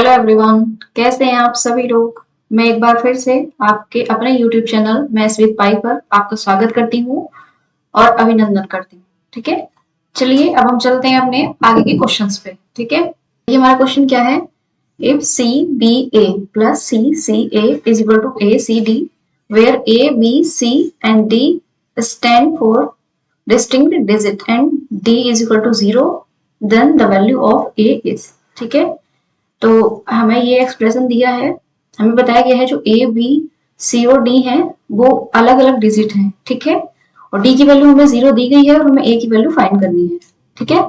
Hello everyone, कैसे हैं आप सभी लोग। मैं एक बार फिर से आपके अपने यूट्यूब चैनल मैथ्स विद पाई पर आपका स्वागत करती हूँ और अभिनंदन करती हूँ। ठीक है, चलिए अब हम चलते हैं अपने आगे के क्वेश्चंस पे। ठीक है, ये हमारा क्वेश्चन क्या है। If C B A plus C A is equal to A C D, where A B C and D stand for distinct digit and D is equal to 0, then the value of A is. ठीक है, तो हमें ये expression दिया है, हमें बताया गया है जो ए बी सी और डी है वो अलग अलग डिजिट हैं। ठीक है, और डी की वैल्यू हमें 0 दी गई है और हमें ए की वैल्यू फाइंड करनी है। ठीक है,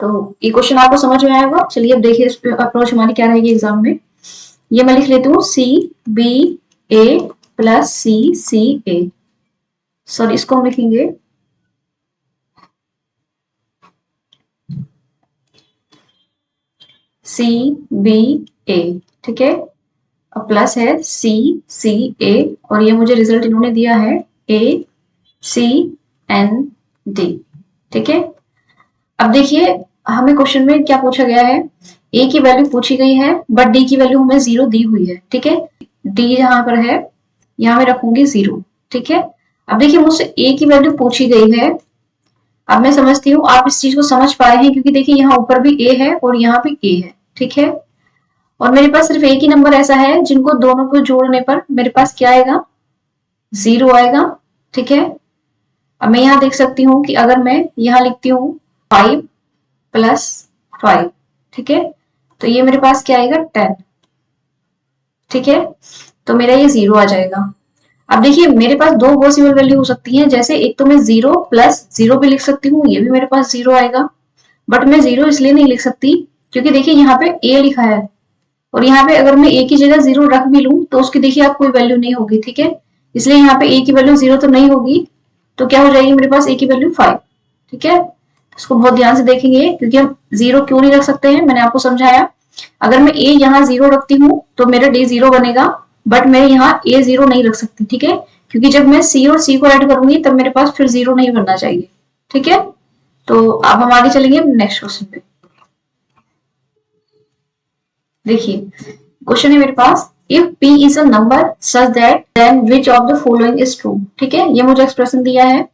तो ये क्वेश्चन आपको समझ में आया होगा। चलिए अब देखिए इस अप्रोच हमारी क्या रहेगी एग्जाम में। ये मैं लिख लेती हूँ सी B A plus C A, sorry इसको हम लिखेंगे सी बी ए। ठीक है, अब प्लस है सी ए और ये मुझे रिजल्ट इन्होंने दिया है ए सी एन डी। ठीक है, अब देखिए हमें क्वेश्चन में क्या पूछा गया है, ए की वैल्यू पूछी गई है बट डी की वैल्यू हमें 0 दी हुई है। ठीक है, डी जहां पर है यहां मैं रखूंगी 0। ठीक है, अब देखिए मुझसे ए की वैल्यू पूछी गई है। अब मैं समझती हूँ आप इस चीज को समझ पाए हैं, क्योंकि देखिए यहाँ ऊपर भी ए है और यहाँ भी ए है। ठीक है, और मेरे पास सिर्फ एक ही नंबर ऐसा है जिनको दोनों को जोड़ने पर मेरे पास क्या आएगा, 0 आएगा। ठीक है, अब मैं यहाँ देख सकती हूँ कि अगर मैं यहाँ लिखती हूँ 5 प्लस 5, ठीक है, तो ये मेरे पास क्या आएगा 10। ठीक है, तो मेरा ये 0 आ जाएगा। अब देखिए मेरे पास दो पॉसिबल वैल्यू हो सकती है, जैसे एक तो मैं 0 प्लस 0 भी लिख सकती हूँ, ये भी मेरे पास 0 आएगा। बट मैं 0 इसलिए नहीं लिख सकती क्योंकि देखिए यहाँ पे a लिखा है और यहाँ पे अगर मैं a की जगह 0 रख भी लूं तो उसकी देखिए आप कोई वैल्यू नहीं होगी। ठीक है, इसलिए यहाँ पे a की वैल्यू 0 तो नहीं होगी, तो क्या हो जाएगी मेरे पास a की वैल्यू 5। ठीक है, इसको बहुत ध्यान से देखेंगे क्योंकि हम 0 क्यों नहीं रख सकते हैं, मैंने आपको समझाया। अगर मैं a यहाँ 0 रखती हूँ तो मेरा d 0 बनेगा, बट मैं यहाँ a 0 नहीं रख सकती। ठीक है, क्योंकि जब मैं c और c को ऐड करूंगी तब मेरे पास फिर 0 नहीं बनना चाहिए। ठीक है, तो अब हम आगे चलेंगे नेक्स्ट क्वेश्चन पे। देखिए क्वेश्चन है मेरे पास, if p is a number such that then which of the following is true. ठीक है, ये मुझे एक्सप्रेशन दिया है,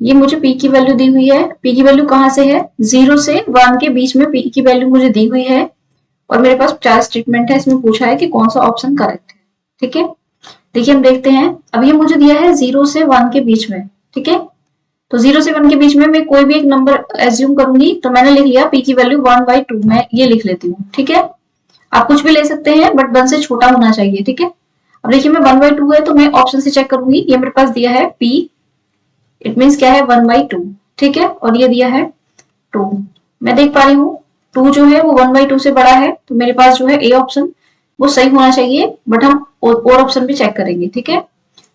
ये मुझे p की वैल्यू दी हुई है। p की वैल्यू कहां से है, 0 से 1 के बीच में p की वैल्यू मुझे दी हुई है और मेरे पास 4 स्टेटमेंट है, इसमें पूछा है कि कौन सा ऑप्शन करेक्ट है। ठीक है, देखिए हम देखते हैं। अब ये मुझे दिया है 0 से 1 के बीच में। ठीक है, तो 0 से 1 के बीच में मैं कोई भी एक नंबर एज्यूम करूंगी, तो मैंने लिख लिया p की वैल्यू 1/2, मैं ये लिख लेती हूँ। ठीक है, आप कुछ भी ले सकते हैं बट 1 से छोटा होना चाहिए। ठीक है, अब देखिए मैं 1/2 है तो मैं ऑप्शन से चेक करूंगी, ये मेरे पास दिया है p, इट मीन्स क्या है 1/2। ठीक है, और ये दिया है 2, मैं देख पा रही हूँ 2 जो है वो 1/2 से बड़ा है, तो मेरे पास जो है ए ऑप्शन वो सही होना चाहिए, बट हम और ऑप्शन भी चेक करेंगे। ठीक है,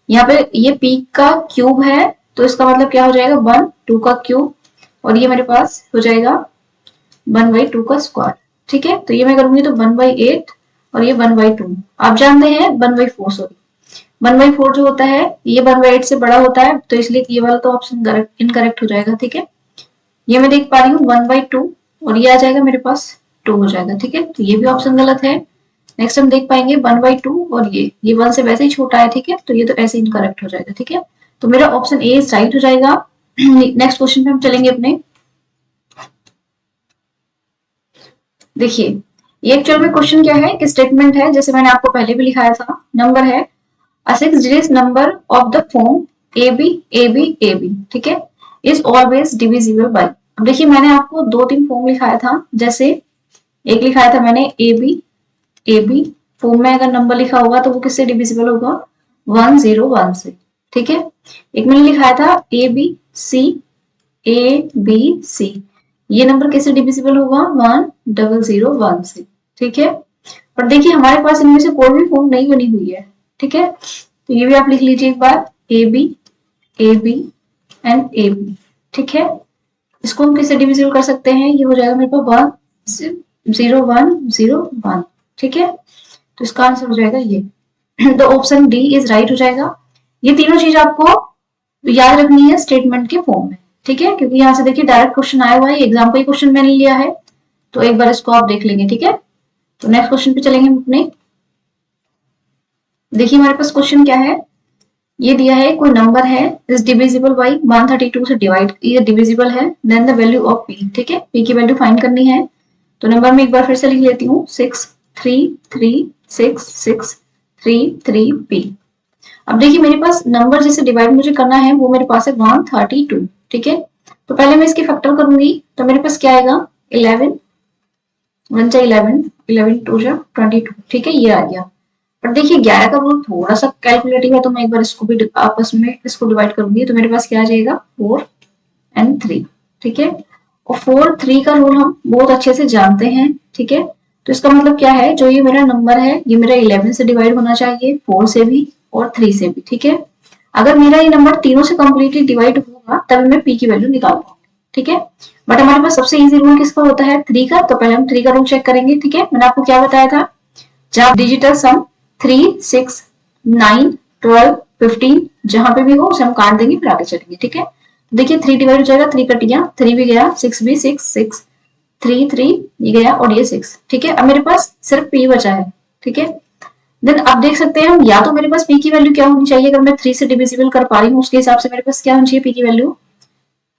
यहाँ पे ये p का क्यूब है तो इसका मतलब क्या हो जाएगा 1, 2 का क्यूब, और ये मेरे पास हो जाएगा 1/2 का स्क्वायर। ठीक है, तो ये मैं करूंगी तो 1/8 और ये 1/2। आप जानते हैं 1/4, सॉरी 1/4 जो होता है ये 1/8 से बड़ा होता है, तो इसलिए ये वाला तो ऑप्शन इनकरेक्ट हो जाएगा। ठीक है, ये मैं देख पा रही हूँ 1/2 और ये आ जाएगा मेरे पास 2 हो जाएगा। ठीक है, तो ये भी ऑप्शन गलत है। नेक्स्ट हम देख पाएंगे 1/2 और ये 1 से वैसे ही छोटा है। ठीक है, तो ये तो ऐसे इनकरेक्ट हो जाएगा। ठीक है, तो मेरा ऑप्शन ए राइट हो जाएगा। नेक्स्ट क्वेश्चन पे हम चलेंगे अपने। देखिए ये एक्चुअल में क्वेश्चन क्या है कि स्टेटमेंट है, जैसे मैंने आपको पहले भी लिखाया था। नंबर है a 6 digit number of the form ab ab ab, ठीक है, is always divisible by। अब देखिए मैंने आपको 2-3 फॉर्म लिखाया था, जैसे एक लिखाया था मैंने ab ab फॉर्म में अगर नंबर लिखा होगा तो वो किससे डिविजिबल होगा, 101 से। ठीक है, एक मैंने लिखाया था abc abc, ये नंबर कैसे डिविजिबल होगा 1001 से। ठीक है, पर देखिए हमारे पास इनमें से कोई भी फॉर्म नहीं बनी हुई है। ठीक है, तो ये भी आप लिख लीजिए एक बार, A B and A B. ठीक है, इसको हम किससे डिविजिबल कर सकते हैं, ये हो जाएगा मेरे पास 10101। ठीक है, तो इसका आंसर हो जाएगा ये, तो ऑप्शन डी इज राइट हो जाएगा। ये तीनों चीज आपको याद रखनी है स्टेटमेंट के फॉर्म में। ठीक है, क्योंकि यहाँ से देखिए डायरेक्ट क्वेश्चन आया हुआ है, एग्जाम का ही क्वेश्चन मैंने लिया है, तो एक बार इसको आप देख लेंगे। ठीक है, तो नेक्स्ट क्वेश्चन पे चलेंगे हम अपने। देखिए हमारे पास क्वेश्चन क्या है, ये दिया है कोई नंबर है इज डिविजिबल बाई 132 से डिवाइड, ये डिविजिबल है, then the value of P. ठीक है, पी की वैल्यू फाइंड करनी है। तो नंबर में एक बार फिर से लिख लेती हूँ, 6 3 3 6 6 3 3 पी। अब देखिए मेरे पास नंबर जिसे डिवाइड मुझे करना है वो मेरे पास है 132। ठीक है, तो पहले मैं इसकी फैक्टर करूंगी, तो मेरे पास क्या आएगा, 11 1 जा 11, 11 2 जा 22। ठीक है, ये आ गया। पर देखिए 11 का रूल थोड़ा सा कैलकुलेटिव है, तो मैं एक बार इसको भी आपस में इसको डिवाइड करूंगी, तो मेरे पास क्या आ जाएगा, 4 and 3। ठीक है, और 4 3 का रूल हम बहुत अच्छे से जानते हैं। ठीक है, तो इसका मतलब क्या है, जो ये मेरा नंबर है ये मेरा 11 से डिवाइड होना चाहिए, 4 से भी और 3 से भी। ठीक है, अगर मेरा ये नंबर तीनों से कंप्लीटली डिवाइड होगा तभी मैं पी की वैल्यू निकाल पाऊंगी। ठीक है, बट हमारे पास सबसे इजी रूल किसका होता है, 3 का। तो पहले हम 3 का रूल चेक करेंगे। ठीक है, मैंने आपको क्या बताया था, जहां डिजिटल सम 3 6 9 12 15 जहां पे भी हो उसे हम काट देंगे, फिर आगे चलेंगे। ठीक है, देखिए 3 डिवाइड हो जाएगा, 3 कट गया, 3 भी गया, 6 भी 6 6 3 3 ये गया और ये 6। ठीक है, अब मेरे पास सिर्फ पी बचा है। ठीक है, देन अब देख सकते हैं हम, या तो मेरे पास पी की वैल्यू क्या होनी चाहिए, अगर मैं 3 से डिविजिबल कर पा रही हूँ उसके हिसाब से मेरे पास क्या होनी चाहिए पी की वैल्यू,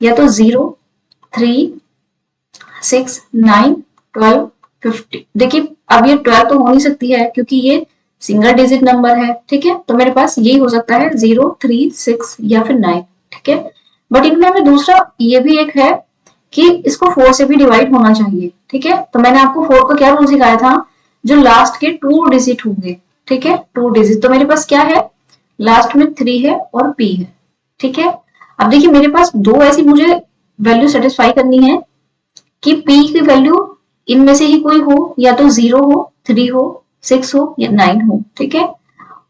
या तो 0 3 6 9 12 50। देखिए अब ये 12 तो हो नहीं सकती है क्योंकि ये सिंगल डिजिट नंबर है। ठीक है, तो मेरे पास यही हो सकता है 0 3 6 या फिर 9। ठीक है, बट इनमें हमें दूसरा ये भी एक है कि इसको 4 से भी डिवाइड होना चाहिए। ठीक है, तो मैंने आपको 4 का क्या रूल सिखाया था, जो लास्ट के 2 डिजिट होंगे। ठीक है, 2 डिजिट, तो मेरे पास क्या है, लास्ट में 3 है और पी है। ठीक है, अब देखिए मेरे पास दो ऐसी मुझे वैल्यू सेटिस्फाई करनी है कि पी की वैल्यू इनमें से ही कोई हो, या तो 0 हो, 3 हो, 6 हो या 9 हो। ठीक है,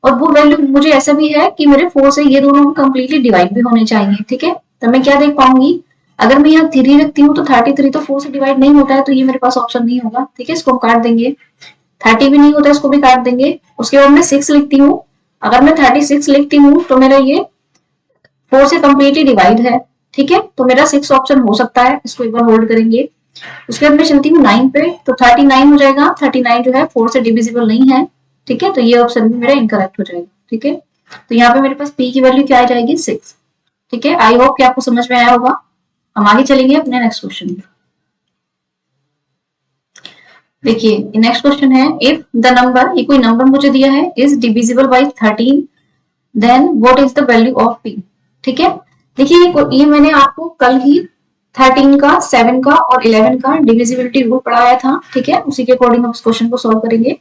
और वो वैल्यू मुझे ऐसा भी है कि मेरे 4 से ये दोनों कंप्लीटली डिवाइड भी होने चाहिए। ठीक है, तो मैं क्या देख पाऊंगी, अगर मैं यहाँ 3 रखती हूँ तो 33 तो 4 से डिवाइड नहीं होता है, तो ये मेरे पास ऑप्शन नहीं होगा। ठीक है, इसको हम काट देंगे। 30 भी नहीं होता, इसको भी काट देंगे। उसके बाद मैं 6 लिखती हूँ, अगर मैं 36 लिखती हूँ तो मेरा ये 4 से कंप्लीटली डिवाइड है। ठीक है, तो मेरा 6 ऑप्शन हो सकता है, इसको एक बार होल्ड करेंगे। उसके बाद मैं चलती हूँ 9 पे, तो 39 हो जाएगा। 39 जो है 4 से डिविजिबल नहीं है। ठीक है, तो ये ऑप्शन भी मेरा इनकरेक्ट हो जाएगा। ठीक है, तो यहाँ पे मेरे पास पी की वैल्यू क्या आ जाएगी, 6। ठीक है, आई होप कि आपको समझ में आया होगा। हम आगे चलेंगे अपने नेक्स्ट क्वेश्चन में। देखिए नेक्स्ट क्वेश्चन है, इफ द नंबर, ये कोई नंबर मुझे दिया है, is divisible by 13 then what is the value of P. ठीक है, देखिए ये मैंने आपको कल ही 13 का, 7 का और 11 का डिविजिबिलिटी रूल पढ़ाया था। ठीक है, उसी के अकॉर्डिंग हम इस क्वेश्चन को सॉल्व करेंगे।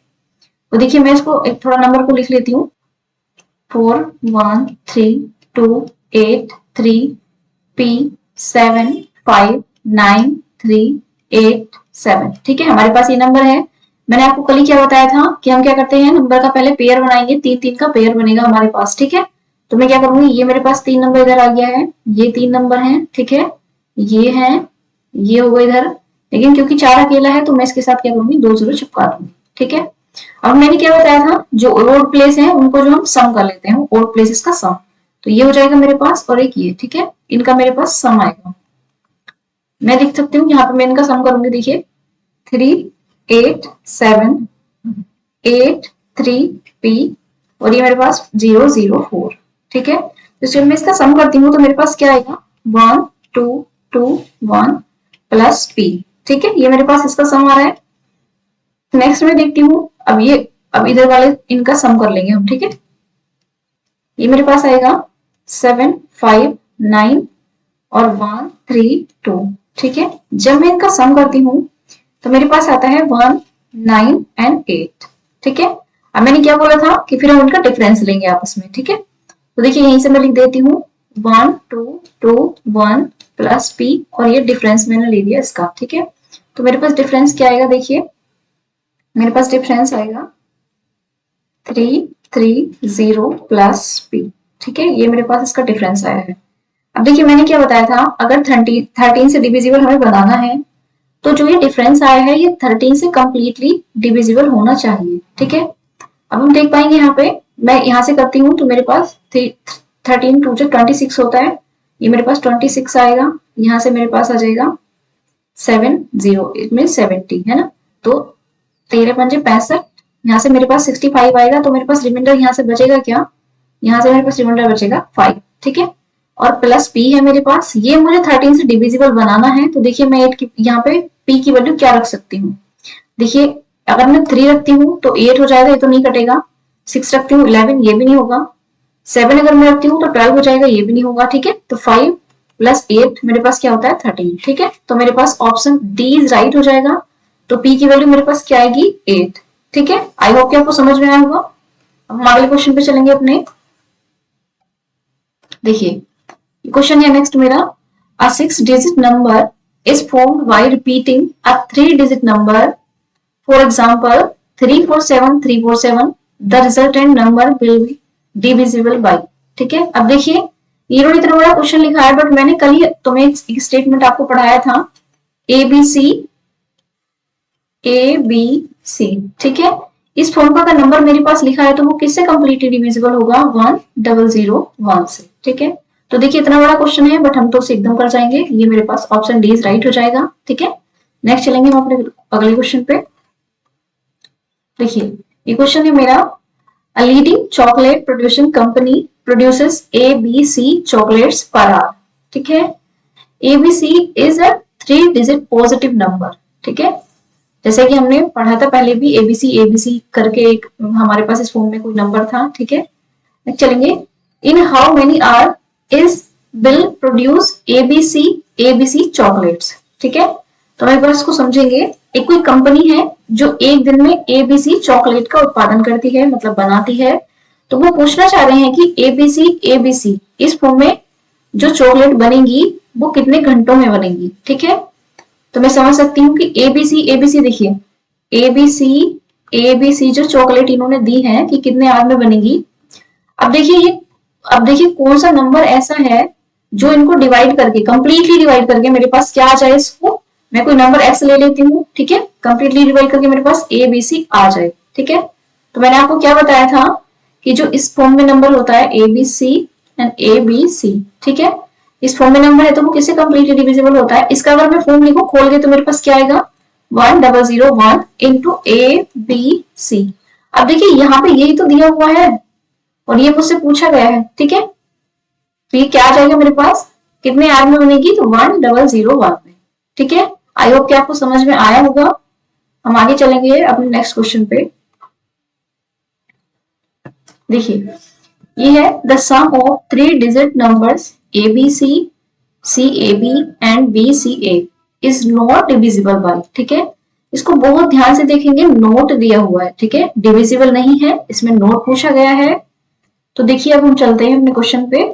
तो देखिए मैं इसको एक थोड़ा नंबर को लिख लेती हूँ, 4 1 3 2 8 3 P 7 5 9 3 8 7। ठीक है, हमारे पास ये नंबर है। मैंने आपको कल ही क्या बताया था कि हम क्या करते हैं, नंबर का पहले पेयर बनाएंगे, 3 3 का पेयर बनेगा हमारे पास। ठीक है, तो मैं क्या करूंगी, ये मेरे पास 3 नंबर इधर आ गया है, ये 3 नंबर हैं। ठीक है, ये है, ये होगा इधर, लेकिन क्योंकि 4 अकेला है तो मैं इसके साथ क्या करूंगी, 2 0 चिपका दूंगी। ठीक है, अब मैंने क्या बताया था, जो ओड प्लेस है उनको जो हम सम कर लेते हैं, ओड प्लेसेस का सम। तो ये हो जाएगा मेरे पास, और एक ये। ठीक है, इनका मेरे पास सम आएगा। मैं लिख सकती हूँ, यहाँ पे मैं इनका सम करूंगी। देखिए 3 8 7 8 3 P और ये मेरे पास 0 0 4। ठीक है, तो जब मैं इसका सम करती हूँ तो मेरे पास क्या आएगा, 1 2 2 1 प्लस P। ठीक है, ये मेरे पास इसका सम आ रहा है। नेक्स्ट में देखती हूँ, अब इधर वाले इनका सम कर लेंगे हम। ठीक है, ये मेरे पास आएगा 7 5 9 और 1 3 2। ठीक है, जब मैं इनका सम करती हूँ तो मेरे पास आता है 1 9 एंड 8। ठीक है, अब मैंने क्या बोला था कि फिर हम इनका डिफरेंस लेंगे आपस में। ठीक है, तो देखिए यहीं से मैं लिख देती हूँ 1 2 2 1 प्लस P और ये डिफरेंस मैंने ले लिया इसका। ठीक है, तो मेरे पास डिफरेंस क्या आएगा, देखिए मेरे पास डिफरेंस आएगा 3 3 0 प्लस P। ठीक है, ये मेरे पास इसका डिफरेंस आया है। अब देखिए मैंने क्या बताया था, अगर 13 से डिविजिबल हमें बनाना है तो जो ये डिफरेंस आया है ये 13 से कंप्लीटली डिविजिबल होना चाहिए। ठीक है, अब हम देख पाएंगे यहाँ पे, मैं यहाँ से करती हूँ तो मेरे पास 13 2 से 26 होता है, ये मेरे पास 26 आएगा। यहाँ से मेरे पास आ जाएगा 7 0 इट मीन 70 है ना। तो 13 पंजे 65, यहाँ से मेरे पास 65 आएगा, तो मेरे पास रिमाइंडर यहाँ से बचेगा क्या, यहाँ से मेरे पास रिमाइंडर बचेगा 5, ठीक है। और प्लस p है मेरे पास, ये मुझे 13 से डिविजिबल बनाना है, तो देखिए मैं 8 की यहाँ पे p की वैल्यू क्या रख सकती हूँ। देखिए अगर मैं 3 रखती हूँ तो 8 हो जाएगा, ये तो नहीं कटेगा। 6 रखती हूँ 11, ये भी नहीं होगा। 7 अगर मैं रखती हूँ तो 12 हो जाएगा, ये भी नहीं होगा, ठीक है। तो 5 प्लस 8 मेरे पास क्या होता है 13, ठीक है। तो मेरे पास ऑप्शन डी इज राइट हो जाएगा। तो p की वैल्यू मेरे पास क्या आएगी 8, ठीक है। आई होप कि आपको समझ में आया होगा। अब हम अगले क्वेश्चन पे चलेंगे अपने। देखिए क्वेश्चन है नेक्स्ट मेरा, अ 6 digit number is formed by repeating a 3 digit number, for example 347347, the resultant number will be divisible by, ठीक है। अब देखिए इन्होंने इतना बड़ा क्वेश्चन लिखा है, बट मैंने कल ही तुम्हें एक स्टेटमेंट आपको पढ़ाया था, ए बी सी, ठीक है। इस फॉर्म का अगर नंबर मेरे पास लिखा है तो वो किससे कंप्लीटली डिविजिबल होगा, 1001 से, ठीक है। तो देखिए इतना बड़ा क्वेश्चन है, बट हम तो उसे एकदम कर जाएंगे। ये मेरे पास ऑप्शन डी इज राइट हो जाएगा, ठीक है। नेक्स्ट चलेंगे हम अपने अगले क्वेश्चन पे। देखिए ये क्वेश्चन है मेरा, a leading chocolate producing company produces ABC chocolates per hour, ठीक है। ABC is a 3 digit positive number, ठीक है। जैसे कि हमने पढ़ा था पहले भी, ABC करके एक हमारे पास इस फॉर्म में कोई नंबर था, ठीक है। चलेंगे, in how many our is will produce ABC chocolates, ठीक है। तो हम एक बार इसको समझेंगे। एक कोई कंपनी है जो एक दिन में ABC चॉकलेट का उत्पादन करती है, मतलब बनाती है। तो वो पूछना चाह रहे हैं कि ABC इस फॉर्म में जो चॉकलेट बनेगी वो कितने घंटों में बनेगी, ठीक है। तो मैं समझ सकती हूँ कि ABC देखिए, ABC जो चॉकलेट इन्होंने दी है कि कितने आवर में बनेगी। अब देखिए कौन सा नंबर ऐसा है जो इनको डिवाइड करके, कंप्लीटली डिवाइड करके मेरे पास क्या आ जाए। इसको मैं कोई नंबर x ले लेती हूँ, ठीक है। कंप्लीटली डिवाइड करके मेरे पास ABC आ जाए, ठीक है। तो मैंने आपको क्या बताया था कि जो इस फॉर्म में नंबर होता है ABC एंड ABC, ठीक है। इस फॉर्म में नंबर है तो वो किससे कंप्लीटली डिविजिबल होता है। इसका अगर मैं फॉर्म लिखूं खोल के तो मेरे पास क्या आएगा, 1001 इंटू ABC। अब देखिए यहाँ पे यही तो दिया हुआ है और ये मुझसे पूछा गया है, ठीक है। तो ये क्या आ जाएगा मेरे पास, कितने आर में बनेगी, तो 1001 में, ठीक है। आई होप कि आपको समझ में आया होगा। हम आगे चलेंगे अपने नेक्स्ट क्वेश्चन पे। देखिए ये है, the sum of 3 digit numbers ABC, CAB and BCA is not divisible by, ठीक है। इसको बहुत ध्यान से देखेंगे, नोट दिया हुआ है, ठीक है, डिविजिबल नहीं है, इसमें नोट पूछा गया है। तो देखिए अब हम चलते हैं अपने क्वेश्चन पे,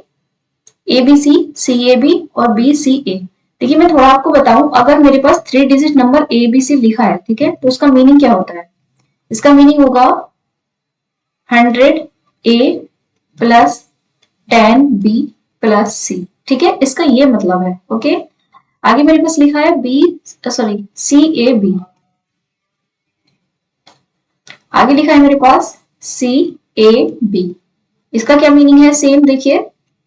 ABC, CAB और BCA। देखिए मैं थोड़ा आपको बताऊं, अगर मेरे पास 3 डिजिट नंबर ABC लिखा है, ठीक है, तो उसका मीनिंग क्या होता है। इसका मीनिंग होगा 100A plus 10B plus C, ठीक है, इसका ये मतलब है, ओके। आगे मेरे पास लिखा है CAB, आगे लिखा है मेरे पास CAB। इसका क्या मीनिंग है, सेम देखिए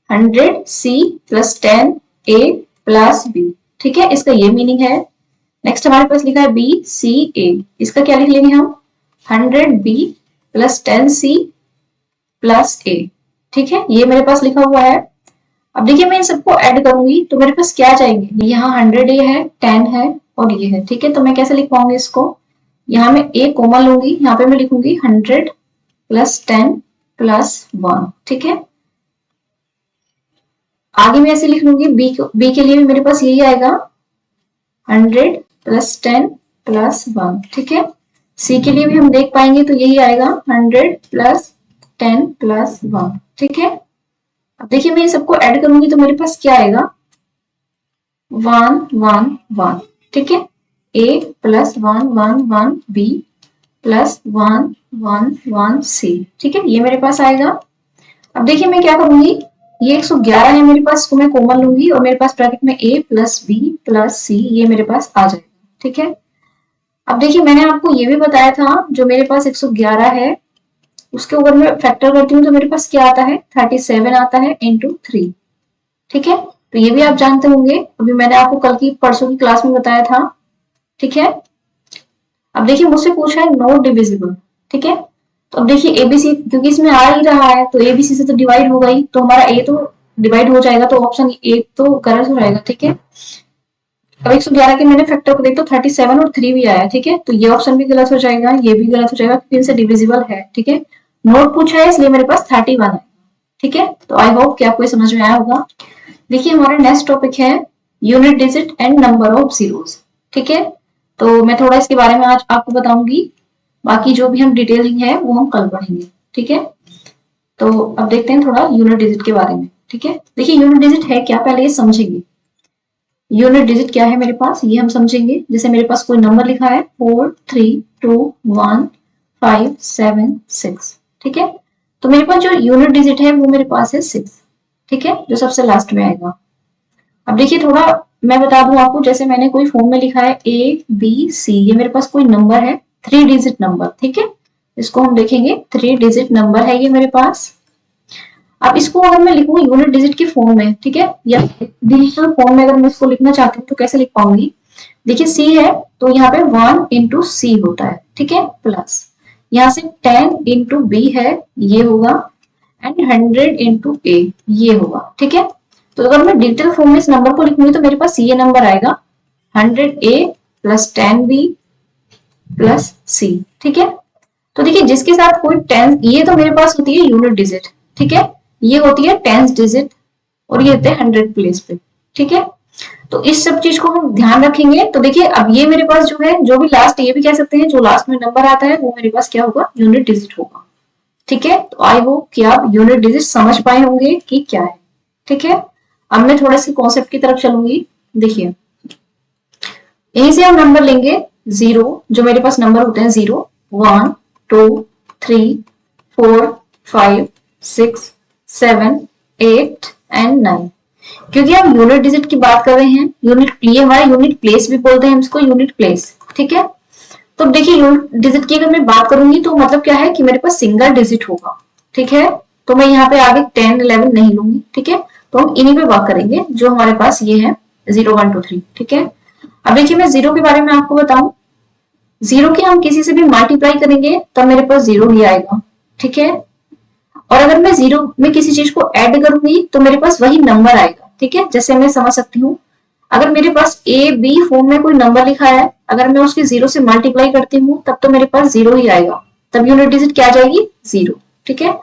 100C plus 10A plus B, ठीक है, इसका ये मीनिंग है। नेक्स्ट हमारे पास लिखा है BCA, इसका क्या लिख लेंगे हम, 100B plus 10C plus A, ठीक है, ये मेरे पास लिखा हुआ है। अब देखिए मैं इन सबको ऐड करूंगी तो मेरे पास क्या जाएंगे, यहाँ 100A है, 10 है और ये है, ठीक है। तो मैं कैसे लिख पाऊंगी इसको, यहाँ मैं A कॉमन लूंगी, यहाँ पे मैं लिखूंगी 100 प्लस 10 प्लस 1, ठीक है। आगे मैं ऐसे लिख लूंगी, B के लिए भी मेरे पास यही आएगा 100 प्लस 10 प्लस 1, ठीक है। C के लिए भी हम देख पाएंगे तो यही आएगा 100 प्लस 10 प्लस 1, ठीक है। अब देखिए मैं सबको ऐड करूंगी तो मेरे पास क्या आएगा, 1 1 1, ठीक है। A plus 1 1 1 B plus 1 1 1 C, ठीक है, ये मेरे पास आएगा। अब देखिए मैं क्या करूंगी, ये 111 है मेरे पास, इसको मैं कॉमन लूंगी और मेरे पास ब्रैकेट में A plus B plus C ये मेरे पास आ जाएगा, ठीक है। अब देखिए मैंने आपको ये भी बताया था, जो मेरे पास 111 है उसके ऊपर मैं फैक्टर करती हूँ तो मेरे पास क्या आता है, 37 आता है इंटू 3, ठीक है। तो ये भी आप जानते होंगे, अभी मैंने आपको कल की परसों की क्लास में बताया था, ठीक है। अब देखिए मुझसे पूछा है नॉट डिविजिबल, ठीक है। तो अब देखिए एबीसी, क्योंकि इसमें आ ही रहा है तो एबीसी से तो डिवाइड होगा ही, तो हमारा ए तो डिवाइड हो जाएगा, तो ऑप्शन ए तो गलत हो जाएगा, ठीक है। अब 111 के मैंने फैक्टर को देख तो 37 और 3 भी आया, ठीक है। तो ये ऑप्शन भी गलत हो जाएगा, ये भी गलत हो जाएगा, क्योंकि इनसे डिविजिबल है, ठीक है। नोट पूछा है इसलिए मेरे पास 31 है, ठीक है। तो आई होप कि आपको समझ में आया होगा। देखिए हमारा नेक्स्ट टॉपिक है unit digit and number of zeros, ठीक है। तो मैं थोड़ा इसके बारे में आज आपको बताऊंगी, बाकी जो भी हम डिटेलिंग है वो हम कल पढ़ेंगे, ठीक है। तो अब देखते हैं थोड़ा यूनिट डिजिट के बारे में, ठीक है। देखिए यूनिट डिजिट है क्या, पहले ये समझेंगे। यूनिट डिजिट क्या है मेरे पास, ये हम समझेंगे। जैसे मेरे पास कोई नंबर लिखा है 4 3 2 1 5 7 6, ठीक है। तो मेरे पास जो यूनिट डिजिट है वो मेरे पास है 6, ठीक है, जो सबसे लास्ट में आएगा। अब देखिए थोड़ा मैं बता दूं आपको, जैसे मैंने कोई फॉर्म में लिखा है ABC, ये मेरे पास कोई नंबर है 3 डिजिट नंबर, ठीक है। इसको हम देखेंगे 3 डिजिट नंबर है ये मेरे पास। अब इसको अगर मैं लिखूं यूनिट डिजिट की फॉर्म में, ठीक है, या डिजिटल फॉर्म में अगर मैं इसको लिखना चाहती हूँ तो कैसे लिख पाऊंगी। देखिए C है तो यहाँ पे 1 इंटू सी होता है, ठीक है, प्लस यहाँ से 10 इंटू बी है ये होगा, एंड 100 इंटू ए ये होगा, ठीक है। तो अगर मैं डिजिटल फॉर्म में इस नंबर को लिखूंगी तो मेरे पास ये नंबर आएगा 100A plus 10B plus C, ठीक है। तो देखिए जिसके साथ कोई 10, ये तो मेरे पास होती है यूनिट डिजिट, ठीक है, ये होती है 10 डिजिट और ये होते हैं 100 प्लेस पे, ठीक है। तो इस सब चीज को हम ध्यान रखेंगे। तो देखिए अब ये मेरे पास जो है, जो भी लास्ट, ये भी कह सकते हैं जो लास्ट में नंबर आता है वो मेरे पास क्या होगा, यूनिट डिजिट होगा, ठीक है। तो आई होप कि आप यूनिट डिजिट समझ पाए होंगे कि क्या है, ठीक है। अब मैं थोड़ा सी कॉन्सेप्ट की तरफ चलूंगी। देखिए यहीं से हम नंबर लेंगे 0, जो मेरे पास नंबर होते हैं 0 1 2 3 4 5 6 7 8 एंड 9, क्योंकि हम यूनिट डिजिट की बात कर रहे हैं। यूनिट, ये हमारा यूनिट प्लेस भी बोलते हैं हम इसको, यूनिट प्लेस, ठीक है। तो देखिए यूनिट डिजिट की अगर मैं बात करूंगी तो मतलब क्या है कि मेरे पास सिंगल डिजिट होगा, ठीक है। तो मैं यहाँ पे आगे 10 11 नहीं लूंगी, ठीक है। तो हम इन्हीं पे वर्क करेंगे जो हमारे पास ये है 0 1 2 3, ठीक है। अब देखिए मैं 0 के बारे में आपको बताऊं, 0 की हम किसी से भी मल्टीप्लाई करेंगे तब मेरे पास 0 ही आएगा, ठीक है। और अगर मैं 0 में किसी चीज को ऐड करूंगी तो मेरे पास वही नंबर आएगा, ठीक है। जैसे मैं समझ सकती हूँ, अगर मेरे पास A B फॉर्म में कोई नंबर लिखा है, अगर मैं उसकी 0 से मल्टीप्लाई करती हूँ तब तो मेरे पास 0 ही आएगा, तब यूनिट डिजिट क्या आ जाएगी, 0, ठीक है।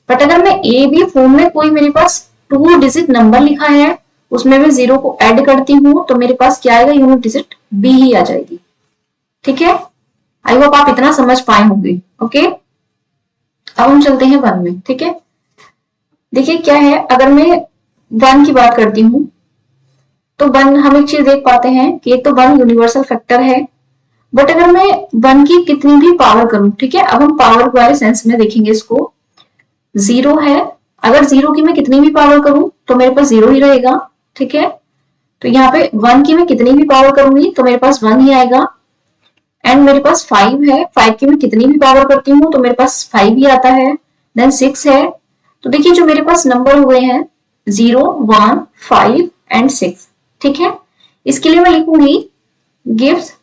बट अगर मैं AB फॉर्म में कोई मेरे पास 2 डिजिट नंबर लिखा है, उसमें मैं 0 को ऐड करती हूँ तो मेरे पास क्या आएगा, यूनिट डिजिट B ही आ जाएगी, ठीक है। आई होप आप इतना समझ पाए होंगे, ओके। अब हम चलते हैं 1 में, ठीक है। देखिए क्या है, अगर मैं 1 की बात करती हूँ तो 1 हम एक चीज देख पाते हैं कि एक तो 1 यूनिवर्सल फैक्टर है, बट अगर मैं 1 की कितनी भी पावर करूं, ठीक है, अब हम पावर वाले सेंस में देखेंगे इसको। 0 है, अगर 0 की मैं कितनी भी पावर करूं तो मेरे पास 0 ही रहेगा, ठीक है। तो यहाँ पे 1 की मैं कितनी भी पावर करूंगी तो मेरे पास 1 ही आएगा। एंड मेरे पास 5 है, 5 की मैं कितनी भी पावर करती हूँ तो मेरे पास 5 ही आता है। देन 6 है। तो देखिए जो मेरे पास नंबर हुए हैं 0 1 5 एंड 6, ठीक है। इसके लिए मैं लिखूंगी gives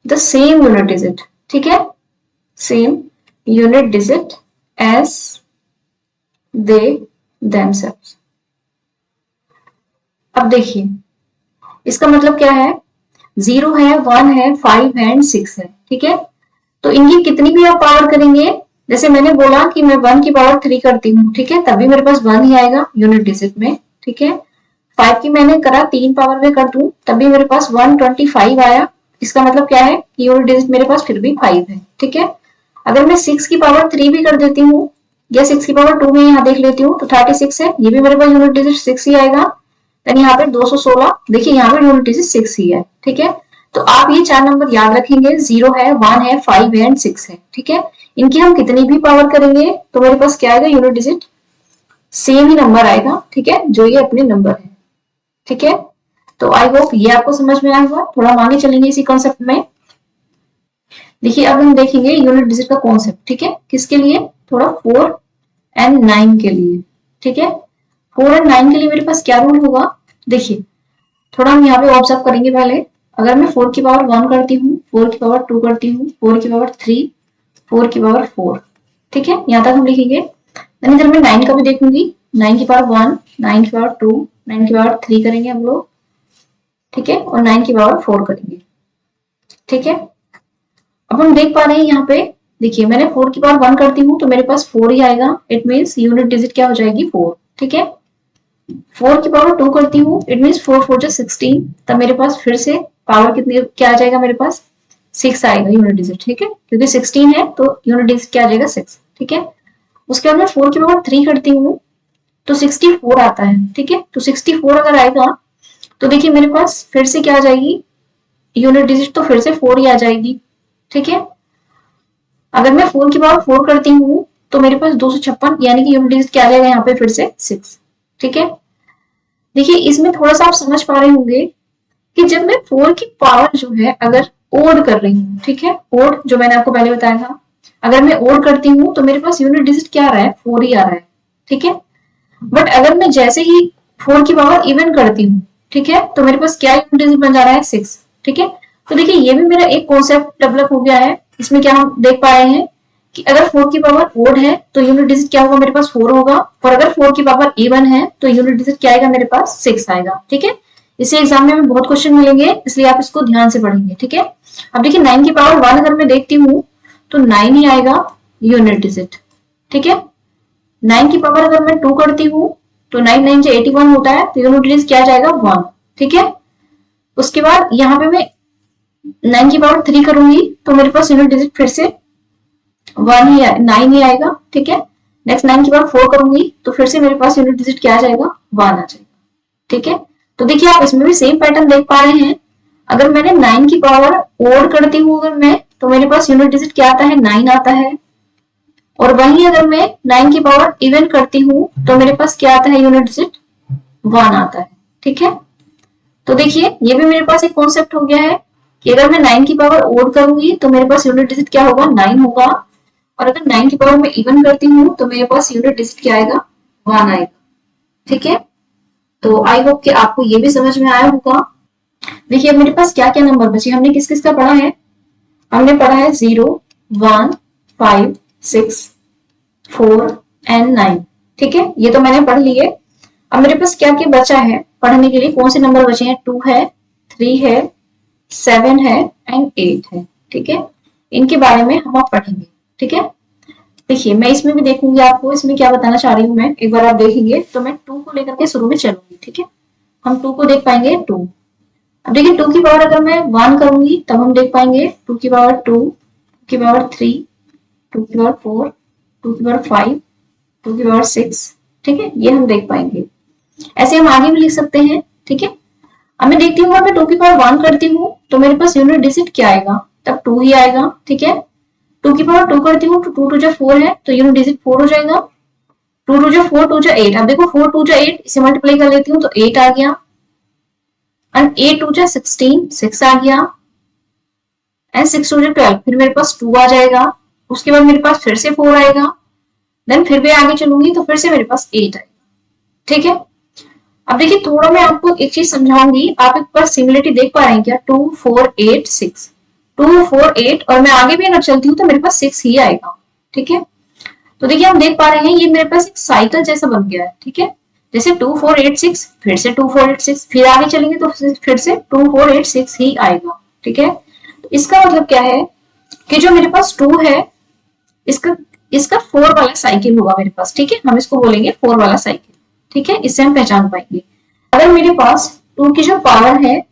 the same unit digit, ठीक है, same unit digit as they themselves. अब देखिए इसका मतलब क्या है, 0 है 1 है 5 है एंड 6 है, ठीक है। तो इनकी कितनी भी आप पावर करेंगे, जैसे मैंने बोला कि मैं 1 की पावर 3 करती हूँ, ठीक है, तभी मेरे पास 1 ही आएगा यूनिट डिजिट में, ठीक है। 5 की मैंने करा 3 पावर में कर दूं तभी मेरे पास 125 आया। इसका मतलब क्या है कि यूनिट डिजिट मेरे पास फिर भी 5 है, ठीक है। अगर मैं 6 की पावर 3 भी कर देती हूँ या 6 की पावर 2 में यहाँ देख लेती हूँ तो 36 है, ये भी मेरे पास यूनिट डिजिट 6 ही आएगा। देन यहाँ पे 216, देखिए यहाँ पे यूनिट डिजिट 6 ही है, ठीक है। तो आप ये 4 नंबर याद रखेंगे, 0 है 1 है 5 है एंड 6 है, ठीक है। इनकी हम कितनी भी पावर करेंगे तो मेरे पास क्या आएगा, यूनिट डिजिट सेम ही नंबर आएगा, ठीक है, जो ये अपने नंबर है, ठीक है। तो आई होप ये आपको समझ में आया होगा। थोड़ा हम आगे चलेंगे इसी कॉन्सेप्ट में। देखिए अब हम देखेंगे यूनिट डिजिट का कॉन्सेप्ट, ठीक है, किसके लिए, थोड़ा 4 एंड 9 के लिए, ठीक है। 4 एंड 9 के लिए मेरे पास क्या रूल होगा, देखिए थोड़ा हम यहाँ पे ऑब्जर्व करेंगे पहले। अगर मैं 4 की पावर 1 करती हूँ, 4 की पावर 2 करती हूँ, 4 की पावर 3, 4 की पावर 4, ठीक है, यहाँ तक हम लिखेंगे। यानी इधर मैं 9 का भी देखूंगी, 9 की पावर 1, 9 की पावर 2, 9 की पावर 3 करेंगे हम लोग, ठीक है, और 9 की पावर 4 करेंगे, ठीक है। अब हम देख पा रहे हैं यहाँ पे, देखिए मैंने 4 की पावर 1 करती हूँ तो मेरे पास 4 ही आएगा, इट मीन्स यूनिट डिजिट क्या हो जाएगी 4, ठीक है। 4 की पावर 2 करती हूँ, इट मीन्स 4 4 जा 16, तब मेरे पास फिर से पावर कितनी क्या आ जाएगा, मेरे पास 6 आएगा यूनिट डिजिट, ठीक है, क्योंकि 16 है तो यूनिट डिजिट क्या आ जाएगा 6, ठीक है। उसके बाद मैं 4 की पावर 3 करती हूँ तो 64 आता है, ठीक है, तो 64 अगर आएगा तो देखिए मेरे पास फिर से क्या आ जाएगी यूनिट डिजिट, तो फिर से 4 ही आ जाएगी, ठीक है। अगर मैं 4 की पावर 4 करती हूँ तो मेरे पास 256, यानी कि यूनिट डिजिट क्या आ जाएगा यहाँ पे फिर से 6, ठीक है। देखिए इसमें थोड़ा सा आप समझ पा रहे होंगे कि जब मैं 4 की पावर जो है अगर ओड कर रही हूँ, ठीक है, ओड जो मैंने आपको पहले बताया था, अगर मैं ओड करती हूँ तो मेरे पास यूनिट डिजिट क्या आ रहा है 4 ही आ रहा है, ठीक है। बट अगर मैं जैसे ही 4 की पावर इवन करती हूँ, ठीक है, तो मेरे पास क्या यूनिट डिजिट बन जा रहा है 6, ठीक है। तो देखिए ये भी मेरा एक कॉन्सेप्ट डेवलप हो गया है, इसमें क्या हम देख पा रहे हैं कि अगर 4 की पावर ओड है तो यूनिट डिजिट क्या होगा मेरे पास 4 होगा, और अगर 4 की पावर इवन है तो यूनिट डिजिट क्या आएगा मेरे पास 6 आएगा, ठीक है। इसी एग्जाम में हमें बहुत क्वेश्चन मिलेंगे, इसलिए आप इसको ध्यान से पढ़ेंगे, ठीक है। अब देखिए 9 की पावर 1 अगर मैं देखती हूँ तो 9 ही आएगा यूनिट डिजिट, ठीक है। 9 की पावर अगर मैं 2 करती हूँ तो 9 9 से 81 होता है, तो यूनिट डिजिट क्या जाएगा 1, ठीक है। उसके बाद यहाँ पे मैं 9 की पावर 3 करूंगी तो मेरे पास यूनिट डिजिट फिर से 9 ही आएगा, ठीक है। नेक्स्ट 9 की पावर 4 करूंगी तो फिर से मेरे पास यूनिट डिजिट क्या आ जाएगा 1 आ जाएगा, ठीक है। तो देखिए आप इसमें भी सेम पैटर्न देख पा रहे हैं, अगर मैंने 9 की पावर ओड करती हूँ अगर मैं, तो मेरे पास यूनिट डिजिट क्या आता है 9 आता है, और वहीं अगर मैं 9 की पावर इवन करती हूँ तो मेरे पास क्या आता है यूनिट डिजिट 1 आता है, ठीक है। तो देखिए ये भी मेरे पास एक कॉन्सेप्ट हो गया है कि अगर मैं 9 की पावर ओड करूंगी तो मेरे पास यूनिट डिजिट क्या होगा 9 होगा, और अगर 9 की पावर में इवन करती हूँ तो मेरे पास यूनिट डिजिट क्या आएगा 1 आएगा, ठीक है। तो आई होप कि आपको ये भी समझ में आया होगा। देखिए अब मेरे पास क्या क्या नंबर बचे, हमने किस किस का पढ़ा है, हमने पढ़ा है 0, 1, 5, 6, 4 एंड 9, ठीक है, ये तो मैंने पढ़ लिए। अब मेरे पास क्या क्या बचा है पढ़ने के लिए, कौन से नंबर बचे हैं, 2 है, 3 है, 7 है एंड 8 है, ठीक है। इनके बारे में हम आप पढ़ेंगे, ठीक है। देखिए मैं इसमें भी देखूंगी आपको इसमें क्या बताना चाह रही हूँ मैं, एक बार आप देखेंगे तो मैं 2 को लेकर के शुरू में चलूंगी, ठीक है। हम 2 को देख पाएंगे 2। अब देखिए 2 की पावर अगर मैं 1 करूंगी तब हम देख पाएंगे 2 की पावर 2, 2 की पावर 3, 2 की पावर 4, 2 की पावर 5, 2 की पावर 6, ठीक है, ये हम देख पाएंगे। ऐसे हम आगे भी लिख सकते हैं, ठीक है। अब मैं देखती हूँ मैं 2 की पावर 1 करती हूँ तो मेरे पास यूनिट डिजिट क्या आएगा, तब 2 ही आएगा, ठीक है। 2 की पावर 2 करती हूँ तो 2 2 जा 4 है तो यूनिट डिजिट 4 हो जाएगा, 2 2 जा 4, 2 जा 8, अब देखो 4 2 जा 8 इसे मल्टीप्लाई कर लेती हूँ तो 8 आ गया, एंड 8 2 जा 16, 6 आ गया, एंड 6 2 जा 12, फिर मेरे पास 2 आ जाएगा। उसके बाद मेरे पास फिर से 4 आएगा, देन फिर भी आगे चलूंगी तो फिर से मेरे पास 8 आएगा, ठीक है। अब देखिए थोड़ा मैं आपको एक चीज समझाऊंगी, आप एक बार सिमिलरिटी देख पा रहे हैं क्या, 2 4 8 6, 2 4 8, और मैं आगे भी अगर चलती हूँ तो मेरे पास 6 ही आएगा, ठीक है। तो देखिए हम देख पा रहे हैं ये मेरे पास एक साइकिल जैसा बन गया है, ठीक है। जैसे 2 4 8 6, फिर से 2 4 8 6, फिर आगे चलेंगे तो फिर से 2 4 8 6 ही आएगा, ठीक है। तो इसका मतलब क्या है कि जो मेरे पास 2 है इसका इसका 4 वाला साइकिल होगा मेरे पास, ठीक है, हम इसको बोलेंगे 4 वाला साइकिल, ठीक है, इससे हम पहचान पाएंगे। अगर मेरे पास 2 की जो पावर है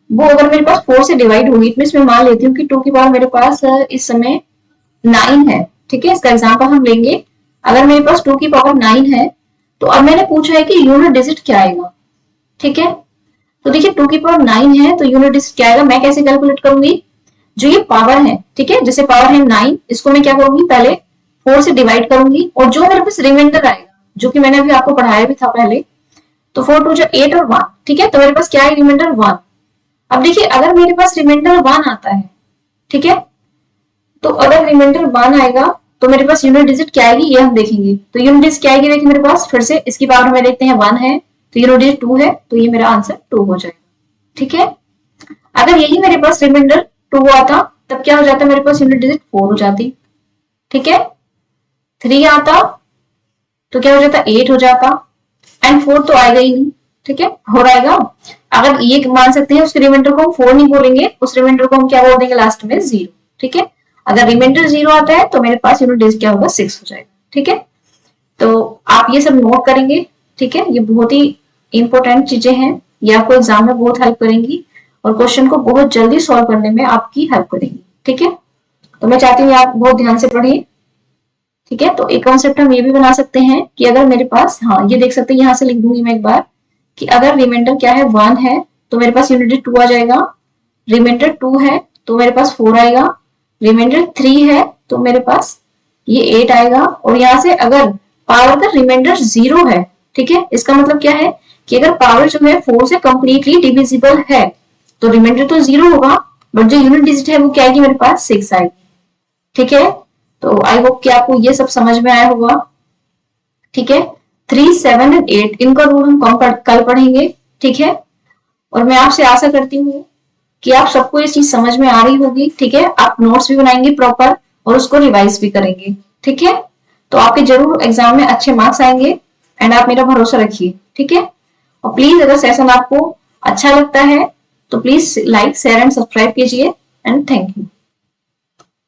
वो अगर मेरे पास 4 से डिवाइड होगी, तो मैं मान लेती हूँ कि 2 की पावर मेरे पास इस समय 9 है, ठीक है, इसका एग्जांपल हम लेंगे। अगर मेरे पास 2 की पावर 9 है तो अब मैंने पूछा है कि यूनिट डिजिट क्या आएगा, ठीक है। तो देखिए 2 की पावर 9 है तो यूनिट डिजिट क्या आएगा, मैं कैसे कैलकुलेट करूंगी, जो ये पावर है, ठीक है, जैसे पावर है 9, इसको मैं क्या करूंगी पहले 4 से डिवाइड करूंगी, और जो मेरे पास रिमाइंडर आएगा जो कि मैंने अभी आपको पढ़ाया भी था पहले, तो 4 2 जा 8 और 1, ठीक है, तो मेरे पास क्या है रिमाइंडर 1। अब देखिए अगर मेरे पास रिमाइंडर 1 आता है, ठीक है, तो अगर रिमाइंडर 1 आएगा तो मेरे पास यूनिट डिजिट क्या आएगी ये हम देखेंगे। तो यूनिट डिजिट क्या आएगी देखिए मेरे पास, फिर से इसकी पावर में देखते हैं 1 है तो यूनिट डिजिट 2 है, तो ये मेरा आंसर 2 हो जाएगा, ठीक है। अगर यही मेरे पास रिमाइंडर 2 आता तब क्या हो जाता, मेरे पास यूनिट डिजिट 4 हो जाती, ठीक है। 3 आता तो क्या हो जाता, 8 हो जाता, एंड 4 तो आएगा ही नहीं, ठीक है, हो आएगा। अगर ये मान सकते हैं उस रिमाइंडर को हम 4 नहीं बोलेंगे, उस रिमाइंडर को हम क्या बोल देंगे लास्ट में, 0, ठीक है। अगर रिमाइंडर 0 आता है तो मेरे पास यूनिट डिजिट क्या होगा, 6 हो जाएगा, ठीक है। तो आप ये सब नोट करेंगे, ठीक है। ये बहुत ही इंपॉर्टेंट चीजें हैं, ये आपको एग्जाम में बहुत हेल्प करेंगी और क्वेश्चन को बहुत जल्दी सॉल्व करने में आपकी हेल्प करेंगी, ठीक है। तो मैं चाहती हूँ आप बहुत ध्यान से पढ़ें, ठीक है। तो एक कॉन्सेप्ट हम ये भी बना सकते हैं कि अगर मेरे पास, हाँ ये देख सकते हैं, यहाँ से लिख दूंगी मैं एक बार कि अगर रिमाइंडर क्या है, 1 है तो मेरे पास यूनिट 2 आ जाएगा, रिमाइंडर 2 है तो मेरे पास 4 आएगा, रिमाइंडर 3 है तो मेरे पास ये 8 आएगा, और यहाँ से अगर पावर का रिमाइंडर 0 है, ठीक है, इसका मतलब क्या है कि अगर पावर जो है 4 से कंप्लीटली डिविजिबल है तो रिमाइंडर तो 0 होगा, बट जो यूनिट डिजिट है वो क्या आएगी, मेरे पास 6 आएगी, ठीक है। तो आई होप कि आपको ये सब समझ में आया होगा, ठीक है। 3, 7 एंड 8 इनका रूल हम कल पढ़ेंगे, ठीक है। और मैं आपसे आशा करती हूँ कि आप सबको ये चीज समझ में आ रही होगी, ठीक है। आप नोट्स भी बनाएंगे प्रॉपर और उसको रिवाइज भी करेंगे, ठीक है। तो आपके जरूर एग्जाम में अच्छे मार्क्स आएंगे, एंड आप मेरा भरोसा रखिए, ठीक है। और प्लीज अगर सेशन आपको अच्छा लगता है तो please like, share and subscribe कीजिए, एंड थैंक यू।